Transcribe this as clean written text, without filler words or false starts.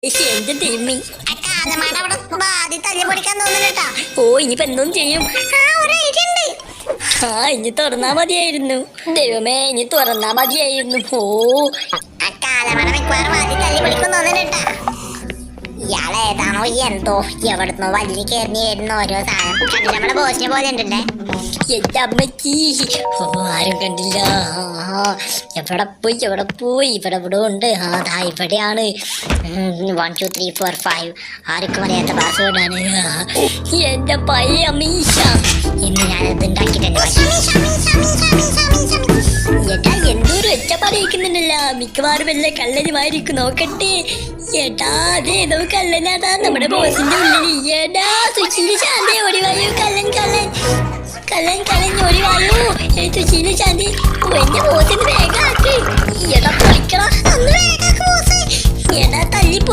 എന്റെ ദൈവമേ. ഓ ഇനിയിപ്പോ എന്തോന്നും ചെയ്യും. ഇനി തുറന്നാ മതിയായിരുന്നു. ദൈവമേ ഇനി തുറന്നാ മതിയായിരുന്നു. ഇയാളേതാണോ എന്തോ എവിടുന്നോ വലിയ കയറിയായിരുന്നു ഓരോ സാധനം നമ്മുടെ ബോസിനെ പോലെ ഉണ്ടല്ലേ. എന്റെ അമ്മച്ചി. ആരും കണ്ടില്ല. എവിടെ പോയി ഇവിടെ ഉണ്ട്. അതാ ഇവിടെയാണ്. 1 2 3 4 5 ആർക്കും അറിയാത്ത പാസ്വേഡാണ്. എന്റെ പയ്യ അമ്മീശ. ഇന്ന് ഞാനത് ഉണ്ടാക്കിയിട്ടുണ്ട്. ഏട്ടാ എന്തോരം ഒച്ചപ്പാടിക്കുന്നുണ്ടല്ലോ. മിക്കവാറും വല്ല കള്ളനുമായിരിക്കും. നോക്കട്ടെ. ഏട്ടാ അതെ ഏതോ കള്ളനാടാ നമ്മുടെ ബോസിന്റെ ഉള്ളിൽ. ഏടാ സുശീല ശാന്തി ഒടിവായോ. കള്ളൻ ഒടിവായോ. സുശീല ശാന്തി എന്റെ ബോസിന് വേഗം ആക്കി. ഏടാ പൊളിക്കണം. ഒന്ന് വേഗം. ഏടാ തല്ലിപ്പോ